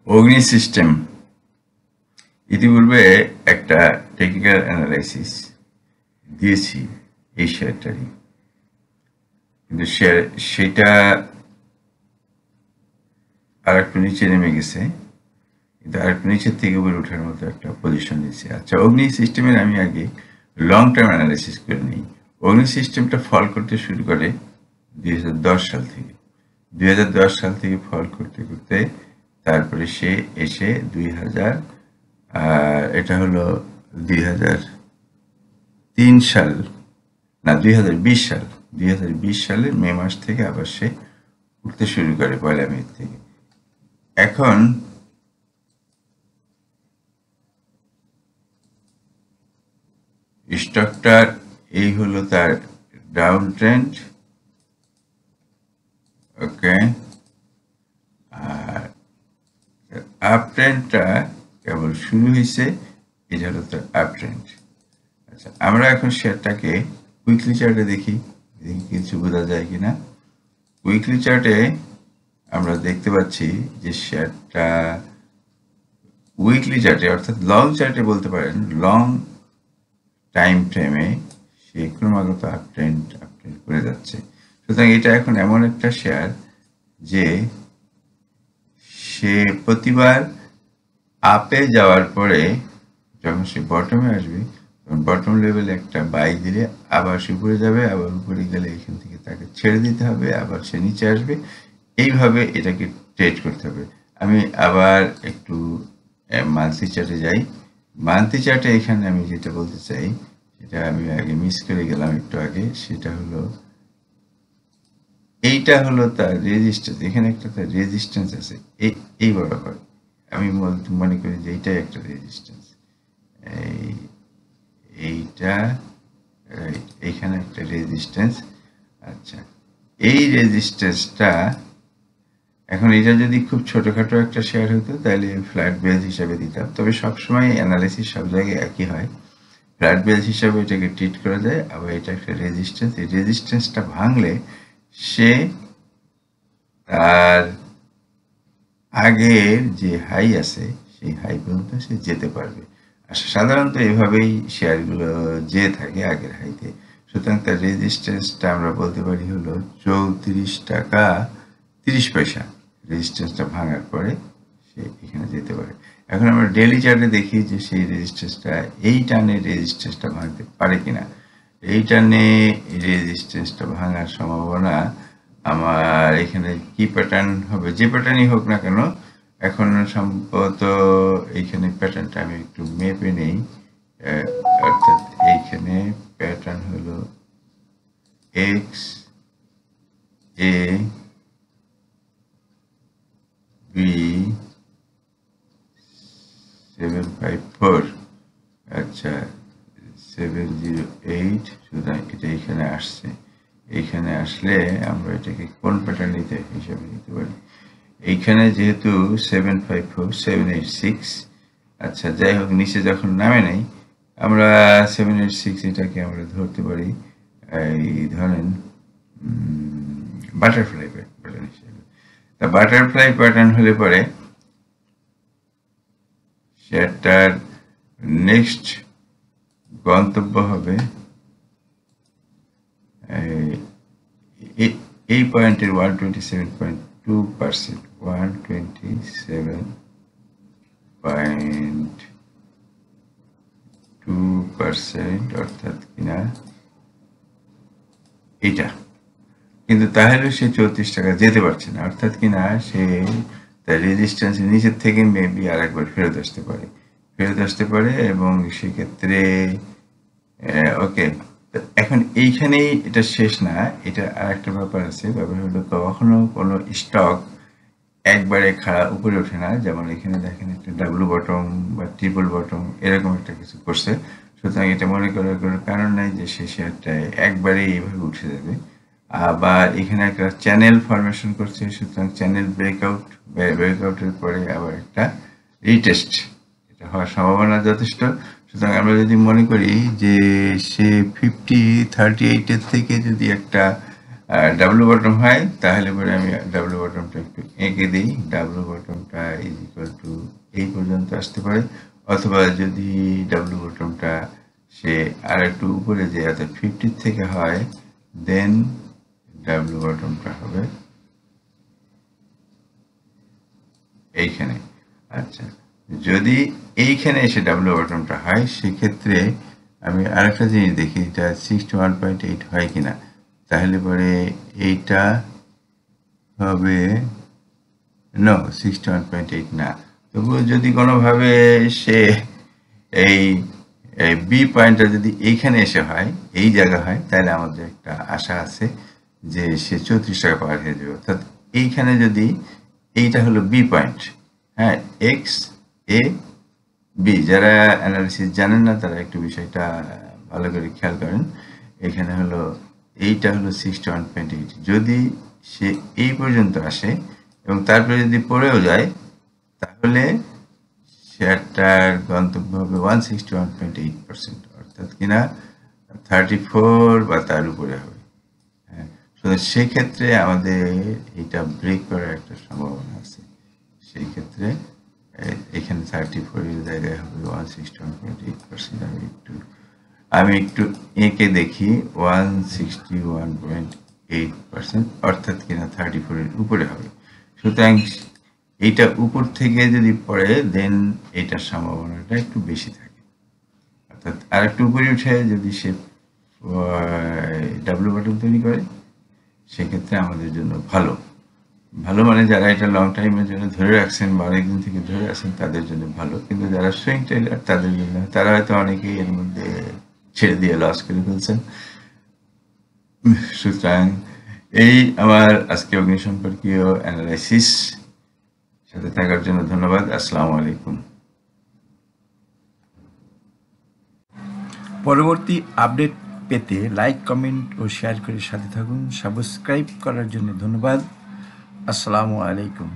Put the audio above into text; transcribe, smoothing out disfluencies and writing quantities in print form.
অগ্নি system ইতিপূর্বে একটা technical analysis দিয়েছি এই শেয়ারটারই, কিন্তু সেটা আর একটু নিচে নেমে গেছে, কিন্তু আর একটু নিচের থেকে উপরে ওঠার মতো একটা পজিশন দিয়েছে। আচ্ছা, অগ্নি সিস্টেমের আমি আগে লং টার্ম অ্যানালাইসিস করে নিই। অগ্নি সিস্টেমটা ফল করতে শুরু করে 2010 সাল থেকে। 2010 সাল থেকে ফল করতে করতে তারপরে সে এসে 2000, এটা হলো 2003 সাল, না 2020 সাল, 2020 সালের মে মাস থেকে আবার সে উঠতে শুরু করে 1 মে থেকে। এখন স্টকটার এই হলো তার ডাউন ট্রেন্ড, ওকে, আর আপ ট্রেন্ডটা কেবল শুরু হয়েছে, এটা হলো তার আপ ট্রেন্ড। আচ্ছা, আমরা এখন শেয়ারটাকে উইকলি চার্টে দেখি, দেখি কিছু বোঝা যায় কিনা। উইকলি চার্টে আমরা দেখতে পাচ্ছি যে শেয়ারটা উইকলি চার্টে অর্থাৎ লং চার্টে বলতে পারেন, লং টাইম ফ্রেমে সে ক্রমাগত আপ ট্রেন্ড করে যাচ্ছে। সুতরাং এটা এখন এমন একটা শেয়ার যে সে প্রতিবার আপে যাওয়ার পরে যখন সে বটমে আসবে, তখন বটম লেভেলে একটা বাই দিলে আবার সে উপরে যাবে, আবার উপরে গেলে এখান থেকে তাকে ছেড়ে দিতে হবে, আবার সে নিচে আসবে। এইভাবে এটাকে ট্রেড করতে হবে। আমি আবার একটু মান্থলি চার্টে যাই। মান্থলি চার্টে এখানে আমি যেটা বলতে চাই, সেটা আমি আগে মিস করে গেলাম একটু আগে, সেটা হলো এইটা হলো তার রেজিস্ট্যান্স। এখানে একটা তার রেজিস্ট্যান্স আছে এই বরাবর। আমি মনে করি যে এইটাই একটা রেজিস্ট্যান্স। এইটা এইখানে একটা রেজিস্ট্যান্স। আচ্ছা, এই রেজিস্ট্যান্সটা এখন এটা যদি খুব ছোটখাটো একটা শেয়ার হতো তাহলে ফ্ল্যাট বেজ হিসাবে দিতাম, তবে সবসময় অ্যানালাইসিস সব জায়গায় একই হয়, ফ্ল্যাট বেজ হিসাবে এটাকে ট্রিট করা যায়। আবার এটা একটা রেজিস্ট্যান্স, এই রেজিস্ট্যান্সটা ভাঙলে সে তার আগের যে হাই আছে সেই হাই পর্যন্ত সে যেতে পারবে। আর সাধারণত এভাবেই শেয়ারগুলো যেয়ে থাকে আগের হাইতে। সুতরাং তার রেজিস্ট্যান্সটা আমরা বলতে পারি হলো 34 টাকা 30 পয়সা। রেজিস্ট্যান্সটা ভাঙার পরে সে এখানে যেতে পারে। এখন আমরা ডেইলি চার্টে দেখি যে সেই রেজিস্ট্যান্সটা এই টানে রেজিস্ট্যান্সটা ভাঙতে পারে কিনা। এই টানে রেজিস্ট্যান্সটা ভাঙার সম্ভাবনা আমার এখানে কি প্যাটার্ন হবে, যে প্যাটার্নই হোক না কেন, এখন সম্ভবত এইখানে প্যাটার্নটা আমি একটু মেপে নেই। অর্থাৎ এইখানে প্যাটার্ন হলো এক্স এ বি 754, আচ্ছা 708। সুতরাং এটা এখানে আসছে। এইখানে আসলে আমরা এটাকে কোন প্যাটার্ন হিসাবে নিতে পারি। এইখানে যেহেতু 754 786, আচ্ছা যাই হোক, নিচে যখন নামে নাই আমরা 786 এটাকে আমরা ধরতে পারি এই ধরেন বাটারফ্লাই প্যাটার্ন হিসেবে। তা বাটারফ্লাই প্যাটার্ন হলে পরে শেয়ারটার নেক্সট গন্তব্য হবে এই পয়েন্টের 127.2%, 127.2%, অর্থাৎ কিনা এটা। কিন্তু তাহলে সে 34 টাকা যেতে পারছে না, অর্থাৎ কিনা সে তার রেজিস্ট্যান্সের নিচের থেকে মেবি আর একবার ফেরত আসতে পারে এবং সেক্ষেত্রে ওকে। এখন এইখানেই এটা শেষ না, এটা আর একটা ব্যাপার আছে। ব্যাপার হলো কখনো কোনো স্টক একবারে খাড়া উপরে ওঠে না, যেমন এখানে দেখেন একটা ডাবল বটম বা ট্রিপল বটম এরকম একটা কিছু করছে। সুতরাং এটা মনে করার কোনো কারণ নাই যে সে শেয়ারটা একবারে এইভাবে উঠে যাবে। আবার এখানে একটা চ্যানেল ফরমেশন করছে, সুতরাং চ্যানেল ব্রেকআউটের পরে আবার একটা রিটেস্ট, এটা হওয়ার সম্ভাবনা যথেষ্ট। সুতরাং আমরা যদি মনে করি যে সে 5038 থেকে যদি একটা ডাবল বটম হয়, তাহলে পরে আমি ডাবল বটমটা একটু এঁকে দিই। ডাবল বটমটা ইজ ইকুয়াল টু এই পর্যন্ত আসতে পারে, অথবা যদি ডাব্লু বটমটা সে আর একটু উপরে যে অর্থাৎ 50 থেকে হয়, দেন ডাব্লু বটমটা হবে এইখানে। আচ্ছা, যদি এইখানে এসে ডাব্লু বটমটা হয় সেক্ষেত্রে আমি আরেকটা জিনিস দেখি, এটা 61.8 হয় কিনা। তাহলে পরে এইটা হবে নো, 61.8 না। তবুও যদি কোনোভাবে সে এই বি পয়েন্টটা যদি এইখানে এসে হয়, এই জায়গা হয়, তাহলে আমাদের একটা আশা আছে যে সে 34 টাকা পার হয়ে যাবে। অর্থাৎ এইখানে যদি এইটা হলো বি পয়েন্ট, হ্যাঁ, এক্স এ বি, যারা অ্যানালিসিস জানেন না তারা একটু বিষয়টা ভালো করে খেয়াল করেন। এখানে হলো এইটা হলো 61.8, যদি সে এই পর্যন্ত আসে এবং তারপরে যদি পড়েও যায়, তাহলে শেয়ারটার গন্তব্য হবে 161.8%, অর্থাৎ কিনা 34 বা তার উপরে হবে। হ্যাঁ, তো সেক্ষেত্রে আমাদের এটা ব্রেক করার একটা সম্ভাবনা আছে। সেই ক্ষেত্রে এখানে 34 এর জায়গায় হবে 161.8%। আমি একটু এঁকে দেখি, 161.8%, অর্থাৎ কিনা 34 এর উপরে হবে। সুতরাং এইটা উপর থেকে যদি পড়ে, দেন এটার সম্ভাবনাটা একটু বেশি থাকে। অর্থাৎ আর একটু উপরে উঠে যদি সে ডাব্লু বটম তৈরি করে, সেক্ষেত্রে আমাদের জন্য ভালো। ভালো মানে যারা এটা লং টাইমের জন্য ধরে রাখছেন বা অনেকদিন থেকে ধরে রাখছেন তাদের জন্য ভালো, কিন্তু যারা সুইং ট্রেডার তাদের জন্য, তারা হয়তো অনেকেই এর মধ্যে ছেড়ে দিয়ে লস করে ফেলছেন। সুতরাং এই আমার আজকে অগ্নি সম্পর্কীয় অ্যানালাইসিস। সাথে থাকার জন্য ধন্যবাদ। আসসালামু আলাইকুম। পরবর্তী আপডেট পেতে লাইক, কমেন্ট ও শেয়ার করে সাথে থাকুন। সাবস্ক্রাইব করার জন্য ধন্যবাদ। আসসালামু আলাইকুম।